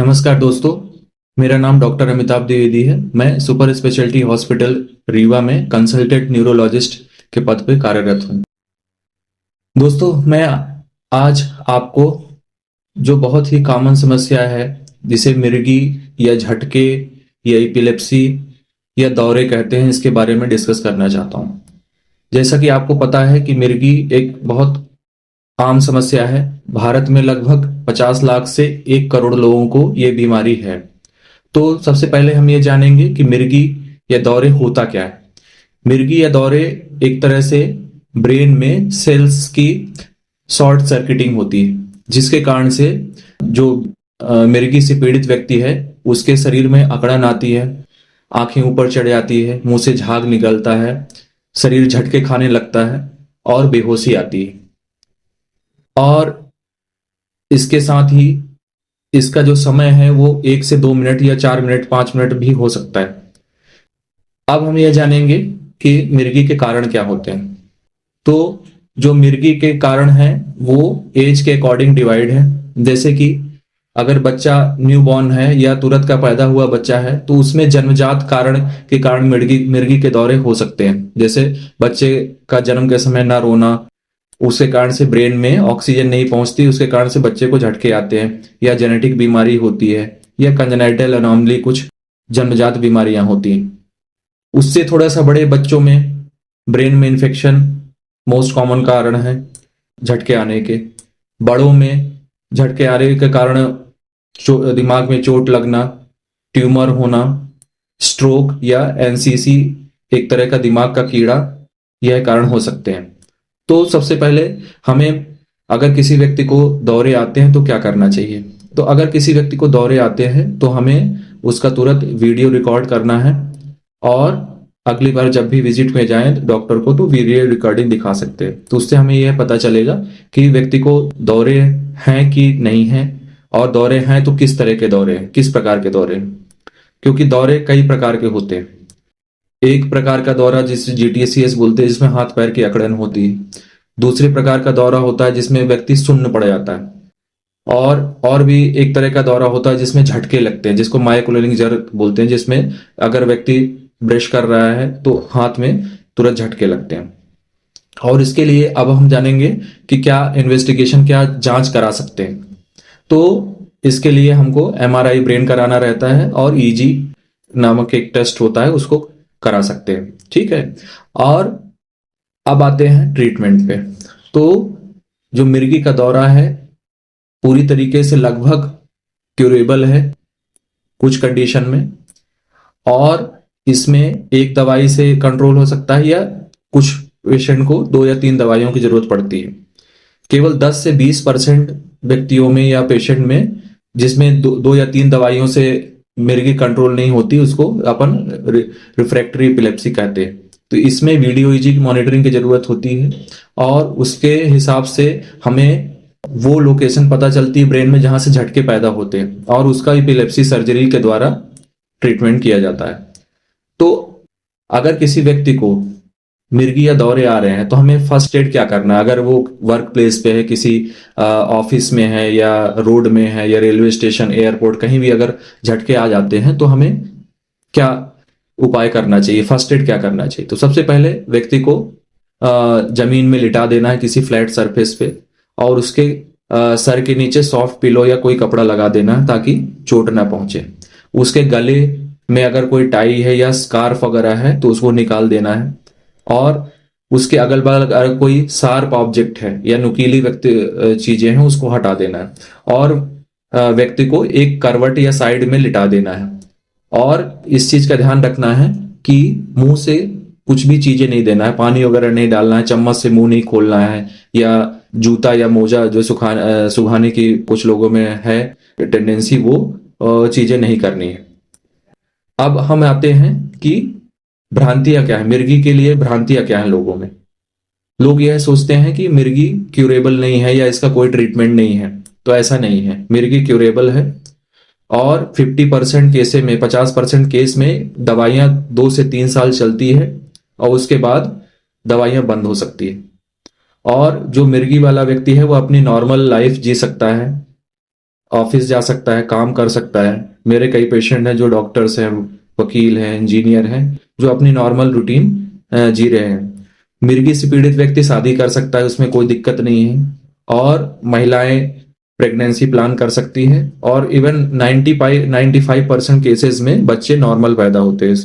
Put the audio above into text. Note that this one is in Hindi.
नमस्कार दोस्तों। मेरा नाम डॉक्टर अमिताभ द्विवेदी है। मैं सुपर स्पेशलिटी हॉस्पिटल रीवा में कंसल्टेंट न्यूरोलॉजिस्ट के पद पर कार्यरत हूँ। दोस्तों, मैं आज आपको जो बहुत ही कॉमन समस्या है, जिसे मिर्गी या झटके या एपिलेप्सी या दौरे कहते हैं, इसके बारे में डिस्कस करना चाहता हूँ। जैसा कि आपको पता है कि मिर्गी एक बहुत आम समस्या है। भारत में लगभग 50 लाख से 1 करोड़ लोगों को ये बीमारी है। तो सबसे पहले हम ये जानेंगे कि मिर्गी या दौरे होता क्या है। मिर्गी या दौरे एक तरह से ब्रेन में सेल्स की शॉर्ट सर्किटिंग होती है, जिसके कारण से जो मिर्गी से पीड़ित व्यक्ति है उसके शरीर में अकड़न आती है, आंखें ऊपर चढ़ जाती है, मुंह से झाग निकलता है, शरीर झटके खाने लगता है और बेहोशी आती है। और इसके साथ ही इसका जो समय है वो 1 से 2 मिनट या 4 मिनट 5 मिनट भी हो सकता है। अब हम यह जानेंगे कि मिर्गी के कारण क्या होते हैं। तो जो मिर्गी के कारण है वो एज के अकॉर्डिंग डिवाइड है। जैसे कि अगर बच्चा न्यूबॉर्न है या तुरंत का पैदा हुआ बच्चा है तो उसमें जन्मजात कारण के कारण मिर्गी मिर्गी के दौरे हो सकते हैं। जैसे बच्चे का जन्म के समय ना रोना, उसके कारण से ब्रेन में ऑक्सीजन नहीं पहुंचती, उसके कारण से बच्चे को झटके आते हैं, या जेनेटिक बीमारी होती है, या कंजेनाइटल अनोमली, कुछ जन्मजात बीमारियां होती हैं। उससे थोड़ा सा बड़े बच्चों में ब्रेन में इन्फेक्शन मोस्ट कॉमन कारण है झटके आने के। बड़ों में झटके आने के कारण दिमाग में चोट लगना, ट्यूमर होना, स्ट्रोक या एनसीसी, एक तरह का दिमाग का कीड़ा, यह कारण हो सकते हैं। तो सबसे पहले हमें, अगर किसी व्यक्ति को दौरे आते हैं तो क्या करना चाहिए। तो अगर किसी व्यक्ति को दौरे आते हैं तो हमें उसका तुरंत वीडियो रिकॉर्ड करना है, और अगली बार जब भी विजिट में जाएं डॉक्टर को तो वीडियो रिकॉर्डिंग दिखा सकते हैं। तो उससे हमें यह पता चलेगा कि व्यक्ति को दौरे हैं कि नहीं हैं, और दौरे हैं तो किस तरह के दौरे हैं, किस प्रकार के दौरे हैं। क्योंकि दौरे कई प्रकार के होते हैं। एक प्रकार का दौरा जिसे जीटीसीएस बोलते हैं, जिसमें हाथ पैर की अकड़न होती है। दूसरे प्रकार का दौरा होता है जिसमें व्यक्ति सुन्न पड़ जाता है। और भी एक तरह का दौरा होता है जिसमें झटके लगते हैं, जिसको मायोक्लोनिक जर्क बोलते हैं, जिसमें अगर व्यक्ति ब्रश कर रहा है तो हाथ में तुरंत झटके लगते हैं। और इसके लिए अब हम जानेंगे कि क्या इन्वेस्टिगेशन, क्या जांच करा सकते हैं। तो इसके लिए हमको एमआरआई ब्रेन कराना रहता है, और ईजी नामक एक टेस्ट होता है, उसको करा सकते हैं। ठीक है। और अब आते हैं ट्रीटमेंट पे। तो जो मिर्गी का दौरा है पूरी तरीके से लगभग क्यूरेबल है कुछ कंडीशन में, और इसमें एक दवाई से कंट्रोल हो सकता है, या कुछ पेशेंट को 2 या 3 दवाइयों की जरूरत पड़ती है। केवल 10 से 20% व्यक्तियों में या पेशेंट में जिसमें 2 या 3 दवाइयों से मिर्गी कंट्रोल नहीं होती, उसको अपन रिफ्रैक्टरी एपिलेप्सी कहते हैं। तो इसमें वीडियो ईजी की मॉनिटरिंग की जरूरत होती है, और उसके हिसाब से हमें वो लोकेशन पता चलती है ब्रेन में जहां से झटके पैदा होते हैं, और उसका एपिलेप्सी सर्जरी के द्वारा ट्रीटमेंट किया जाता है। तो अगर किसी व्यक्ति को मिर्गी या दौरे आ रहे हैं तो हमें फर्स्ट एड क्या करना है। अगर वो वर्क प्लेस पे है, किसी ऑफिस में है, या रोड में है, या रेलवे स्टेशन, एयरपोर्ट, कहीं भी अगर झटके आ जाते हैं तो हमें क्या उपाय करना चाहिए, फर्स्ट एड क्या करना चाहिए। तो सबसे पहले व्यक्ति को जमीन में लिटा देना है किसी फ्लैट सरफेस पे, और उसके सर के नीचे सॉफ्ट पिलो या कोई कपड़ा लगा देना है ताकि चोट ना पहुंचे। उसके गले में अगर कोई टाई है या स्कार्फ वगैरह है तो उसको निकाल देना है, और उसके अगल बगल अगर कोई शार्प ऑब्जेक्ट है या नुकीली व्यक्ति चीजें हैं उसको हटा देना है, और व्यक्ति को एक करवट या साइड में लिटा देना है। और इस चीज का ध्यान रखना है कि मुंह से कुछ भी चीजें नहीं देना है, पानी वगैरह नहीं डालना है, चम्मच से मुंह नहीं खोलना है, या जूता या मोजा जो सुखाने की कुछ लोगों में है टेंडेंसी, वो चीजें नहीं करनी है। अब हम आते हैं कि भ्रांतियां क्या है, मिर्गी के लिए भ्रांतियां क्या है लोगों में। लोग यह सोचते हैं कि मिर्गी क्यूरेबल नहीं है या इसका कोई ट्रीटमेंट नहीं है। तो ऐसा नहीं है, मिर्गी क्यूरेबल है, और 50% केसे में, 50% केस में दवाइयां 2 से 3 साल चलती है, और उसके बाद दवाइयां बंद हो सकती है। और जो मिर्गी वाला व्यक्ति है वो अपनी नॉर्मल लाइफ जी सकता है, ऑफिस जा सकता है, काम कर सकता है। मेरे कई पेशेंट हैं जो डॉक्टर्स हैं, वकील हैं, इंजीनियर हैं, जो अपनी नॉर्मल रूटीन जी रहे हैं। मिर्गी से पीड़ित व्यक्ति शादी कर सकता है, उसमें कोई दिक्कत नहीं है। और महिलाएं प्रेगनेंसी प्लान कर सकती हैं, और इवन 95% केसेस में बच्चे नॉर्मल पैदा होते हैं।